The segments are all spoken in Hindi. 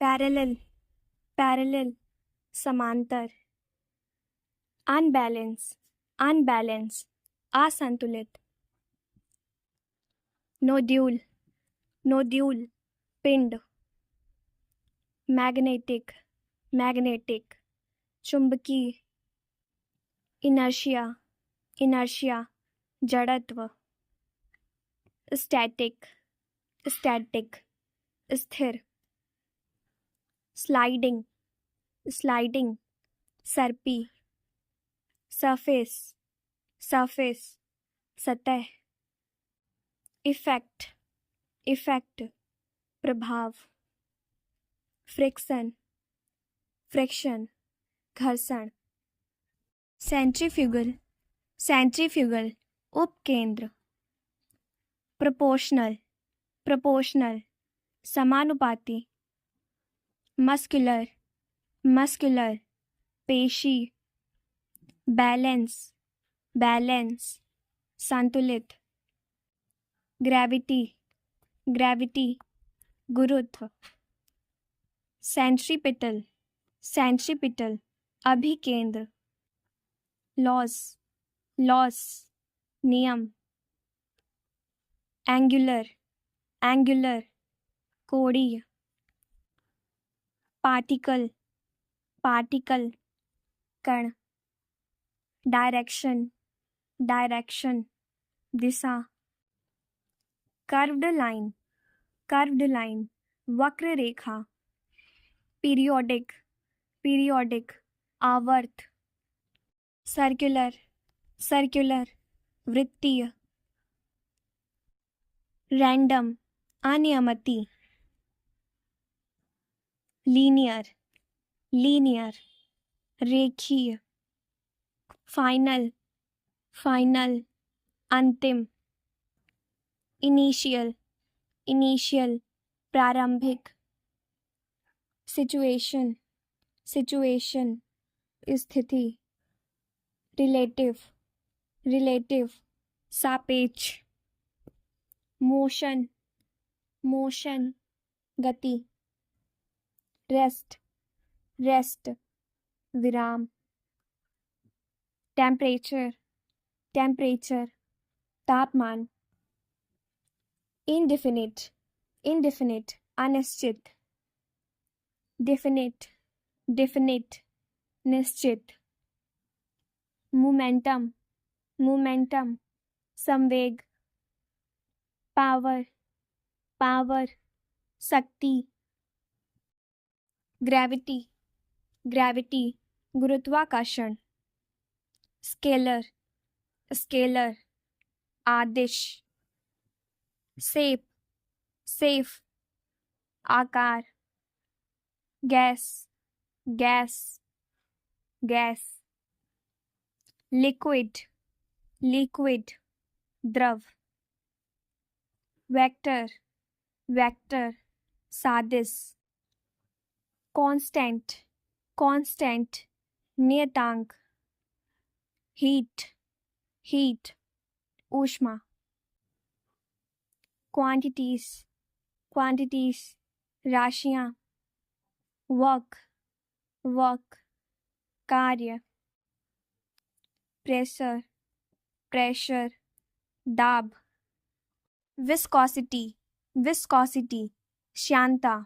पैरेलल, पैरेलल, समांतर। अनबैलेंस, अनबैलेंस, असंतुलित। नोड्यूल, नोड्यूल, पिंड। मैग्नेटिक, मैग्नेटिक, चुंबकीय। इनर्शिया, इनर्शिया, जड़त्व। स्टैटिक, स्टैटिक, स्थिर। स्लाइडिंग, स्लाइडिंग, सर्पी। सरफेस, सरफेस, सतह। इफेक्ट, इफेक्ट, प्रभाव। फ्रिक्शन, फ्रिक्शन, घर्षण। सेंट्रीफ्यूगल, सेंट्रीफ्यूगल, उपकेंद्र। प्रोपोर्शनल, प्रोपोर्शनल, समानुपाती। मस्कुलर, मस्कुलर, पेशी। बैलेंस, बैलेंस, संतुलित। ग्रेविटी, ग्रेविटी, गुरुत्व। सेंट्रीपिटल, सेंट्रीपिटल, अभिकेंद्र। लॉस, लॉस, नियम। एंगुलर, एंगुलर, कोणीय। पार्टिकल, पार्टिकल, कण। डायरेक्शन, डायरेक्शन, दिशा। कर्व्ड लाइन, कर्व्ड लाइन, वक्र रेखा। पीरियोडिक, पीरियोडिक, आवर्त। सर्कुलर, सर्कुलर, वृत्तीय। रैंडम, अनियमित। लीनियर, लीनियर, रेखीय। फाइनल, फाइनल, अंतिम। इनिशियल, इनिशियल, प्रारंभिक। सिचुएशन, सिचुएशन, स्थिति। रिलेटिव, रिलेटिव, सापेक्ष। मोशन, मोशन, गति। रेस्ट, रेस्ट, विराम। टेम्परेचर, टेम्परेचर, तापमान। इनडेफिनिट, इनडेफिनिट, अनिश्चित। डेफिनिट, डेफिनिट, निश्चित। मोमेंटम, मोमेंटम, संवेग। पावर, पावर, शक्ति। ग्रेविटी, ग्रेविटी, गुरुत्वाकर्षण। स्केलर, स्केलर, आदिश। शेप, शेप, आकार। Gas, gas, gas. Liquid, liquid, द्रव। वेक्टर, वेक्टर, सादिश। कांस्टेंट, कांस्टेंट, नियतांक। हीट, हीट, ऊष्मा। क्वांटिटीज, क्वांटिटीज, राशियां। वर्क, वर्क, कार्य। प्रेशर, प्रेशर, दाब। विस्कोसिटी, विस्कोसिटी, श्यानता।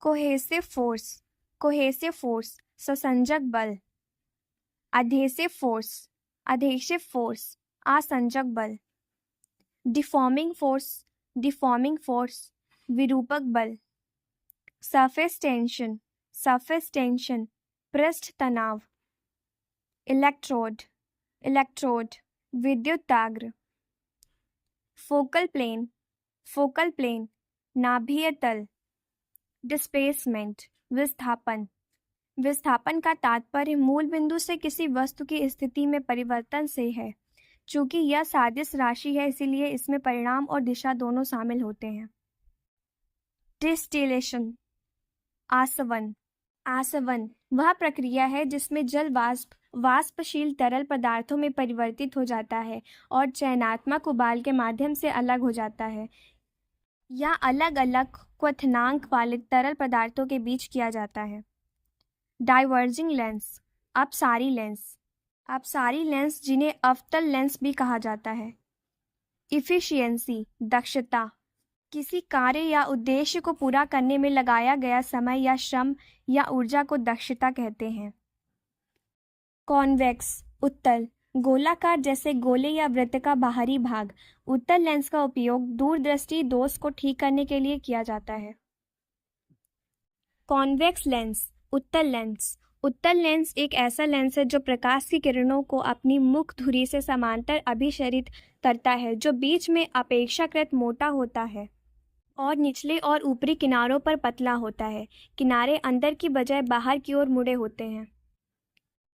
कोहेसिव फोर्स, कोहेसिव फोर्स, ससंजक बल। अधेसिव फोर्स, अधेसिव फोर्स, असंजक बल। डिफॉर्मिंग फोर्स, डिफॉर्मिंग फोर्स, विरूपक बल। सरफेस टेंशन, सरफेस टेंशन, पृष्ठ तनाव। इलेक्ट्रोड, इलेक्ट्रोड, विद्युताग्र। फोकल प्लेन, फोकल प्लेन, नाभीय तल। डिस्प्लेसमेंट, विस्थापन। विस्थापन का तात्पर्य मूल बिंदु से किसी वस्तु की स्थिति में परिवर्तन से है। चूंकि यह सदिश राशि है इसीलिए इसमें परिमाण और दिशा दोनों शामिल होते हैं। डिस्टिलेशन, आसवन। आसवन वह प्रक्रिया है जिसमें जल वाष्प वाष्पशील तरल पदार्थों में परिवर्तित हो जाता है और चयनात्मक उबाल के माध्यम से अलग हो जाता है। या अलग अलग क्वथनांक वाले तरल पदार्थों के बीच किया जाता है। डाइवर्जिंग लेंस, अपसारी लेंस, अपसारी लेंस जिन्हें अवतल लेंस भी कहा जाता है। इफिशियंसी, दक्षता, किसी कार्य या उद्देश्य को पूरा करने में लगाया गया समय या श्रम या ऊर्जा को दक्षता कहते हैं। कॉन्वेक्स, उत्तल, गोलाकार जैसे गोले या वृत्त का बाहरी भाग। उत्तल लेंस का उपयोग दूरदृष्टि दोष को ठीक करने के लिए किया जाता है। कॉन्वेक्स लेंस, उत्तल लेंस। उत्तल लेंस एक ऐसा लेंस है जो प्रकाश की किरणों को अपनी मुख धुरी से समांतर अभिसरित करता है, जो बीच में अपेक्षाकृत मोटा होता है और निचले और ऊपरी किनारों पर पतला होता है। किनारे अंदर की बजाय बाहर की ओर मुड़े होते हैं।